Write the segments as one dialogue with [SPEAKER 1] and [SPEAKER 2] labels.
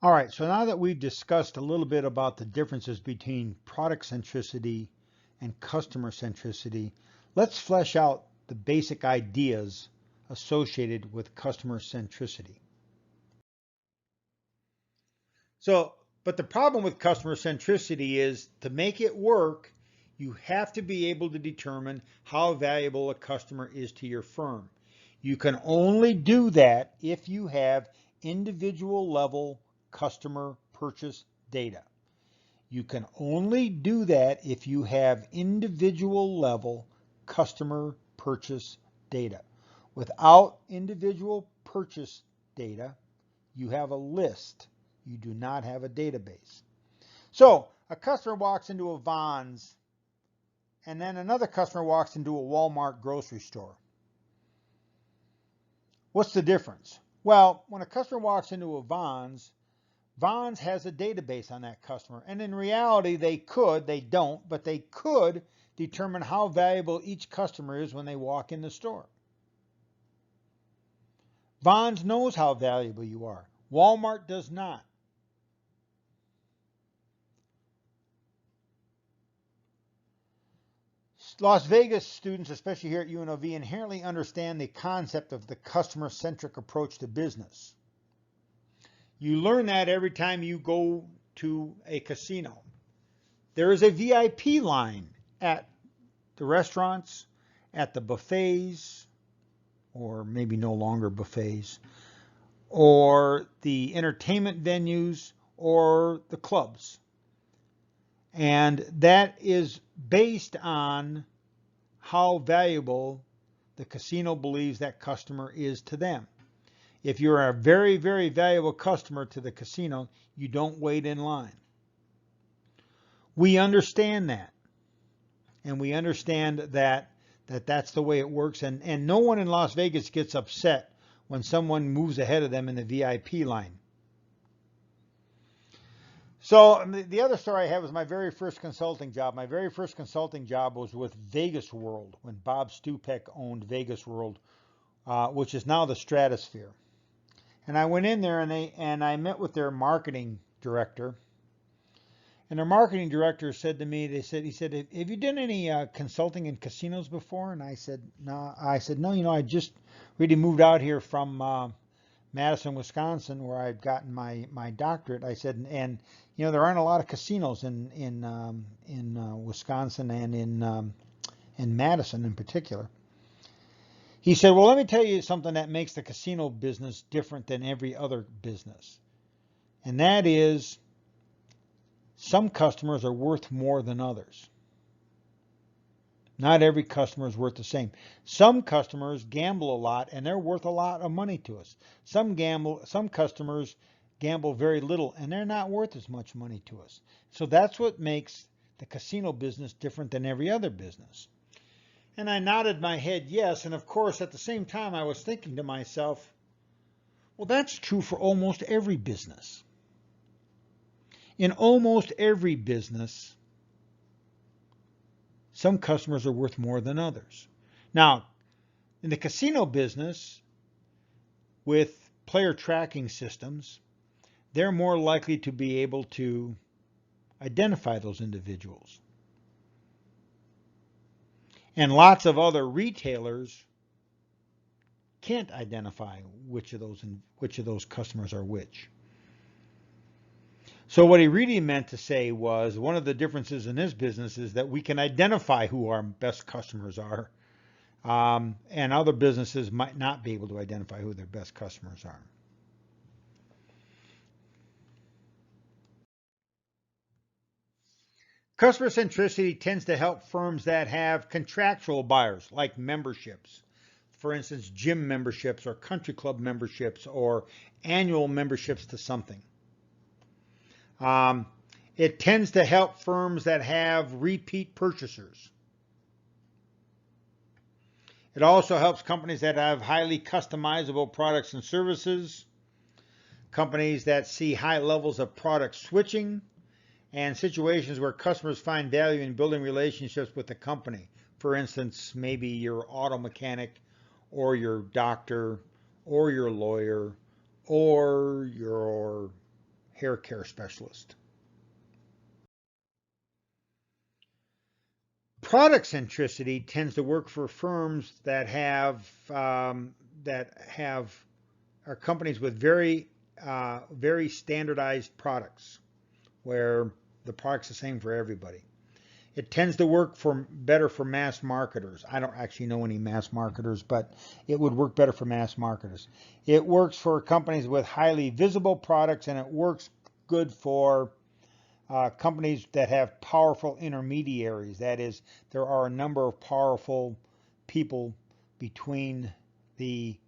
[SPEAKER 1] All right, so now that we've discussed a little bit about the differences between product centricity and customer centricity, let's flesh out the basic ideas associated with customer centricity. But the problem with customer centricity is to make it work, you have to be able to determine how valuable a customer is to your firm. You can only do that if you have individual level customer purchase data. You can only do that if you have individual level customer purchase data. Without individual purchase data, you have a list. You do not have a database. So a customer walks into a Vons and then another customer walks into a Walmart grocery store. What's the difference? Well, when a customer walks into a Vons, Vons has a database on that customer. And in reality, they don't, but they could determine how valuable each customer is when they walk in the store. Vons knows how valuable you are. Walmart does not. Las Vegas students, especially here at UNLV, inherently understand the concept of the customer-centric approach to business. You learn that every time you go to a casino. There is a VIP line at the restaurants, at the buffets, or maybe no longer buffets, or the entertainment venues, or the clubs. And that is based on how valuable the casino believes that customer is to them. If you're a very, very valuable customer to the casino, you don't wait in line. We understand that. And we understand that that's the way it works. And no one in Las Vegas gets upset when someone moves ahead of them in the VIP line. So the other story I have was my very first consulting job. My very first consulting job was with Vegas World when Bob Stupek owned Vegas World, which is now the Stratosphere. And I went in there and I met with their marketing director. And their marketing director said to me, he said, have you done any consulting in casinos before? And I said, no. I said, no, I just really moved out here from Madison, Wisconsin, where I'd gotten my doctorate. I said, and there aren't a lot of casinos in Wisconsin and in Madison in particular. He said, well, let me tell you something that makes the casino business different than every other business. And that is some customers are worth more than others. Not every customer is worth the same. Some customers gamble a lot and they're worth a lot of money to us. Some customers gamble very little and they're not worth as much money to us. So that's what makes the casino business different than every other business. And I nodded my head yes, and of course at the same time I was thinking to myself, well, that's true for almost every business. In almost every business, some customers are worth more than others. Now, in the casino business, with player tracking systems, they're more likely to be able to identify those individuals. And lots of other retailers can't identify which of those customers are which. So what he really meant to say was one of the differences in this business is that we can identify who our best customers are, and other businesses might not be able to identify who their best customers are. Customer centricity tends to help firms that have contractual buyers, like memberships. For instance, gym memberships or country club memberships or annual memberships to something. It tends to help firms that have repeat purchasers. It also helps companies that have highly customizable products and services, companies that see high levels of product switching, and situations where customers find value in building relationships with the company. For instance, maybe your auto mechanic or your doctor or your lawyer or your hair care specialist. Product centricity tends to work for firms that are companies with very standardized products, where the product's the same for everybody. It tends to work better for mass marketers. I don't actually know any mass marketers, but it would work better for mass marketers. It works for companies with highly visible products, and it works good for companies that have powerful intermediaries. That is, there are a number of powerful people between the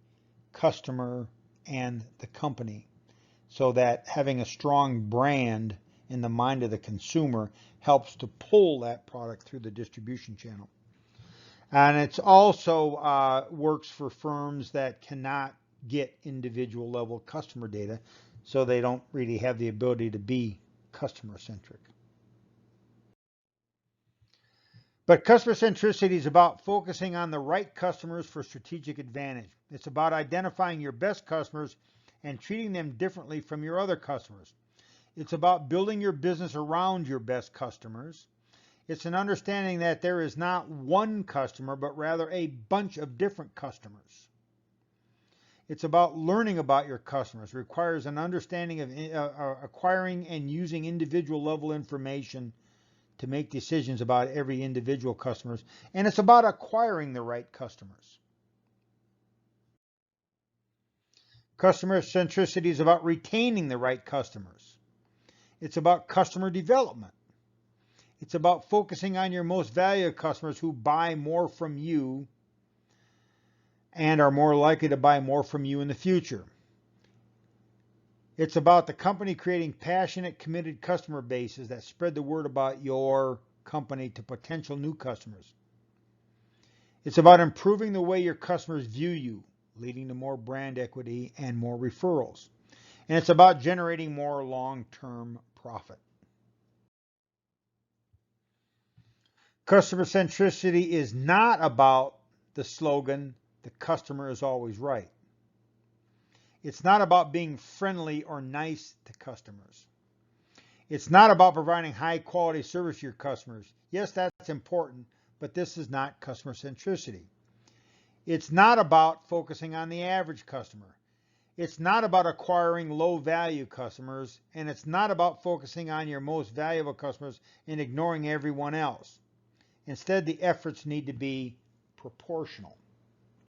[SPEAKER 1] customer and the company, so that having a strong brand in the mind of the consumer helps to pull that product through the distribution channel. And it's also works for firms that cannot get individual level customer data, so they don't really have the ability to be customer centric. But customer centricity is about focusing on the right customers for strategic advantage. It's about identifying your best customers and treating them differently from your other customers. It's about building your business around your best customers. It's an understanding that there is not one customer, but rather a bunch of different customers. It's about learning about your customers. It requires an understanding of acquiring and using individual level information to make decisions about every individual customer. And it's about acquiring the right customers. Customer centricity is about retaining the right customers. It's about customer development. It's about focusing on your most valuable customers who buy more from you and are more likely to buy more from you in the future. It's about the company creating passionate, committed customer bases that spread the word about your company to potential new customers. It's about improving the way your customers view you, leading to more brand equity and more referrals. And it's about generating more long-term profit. Customer centricity is not about the slogan, "The customer is always right." It's not about being friendly or nice to customers. It's not about providing high quality service to your customers. Yes, that's important, but this is not customer centricity. It's not about focusing on the average customer. It's not about acquiring low value customers, and it's not about focusing on your most valuable customers and ignoring everyone else. Instead, the efforts need to be proportional.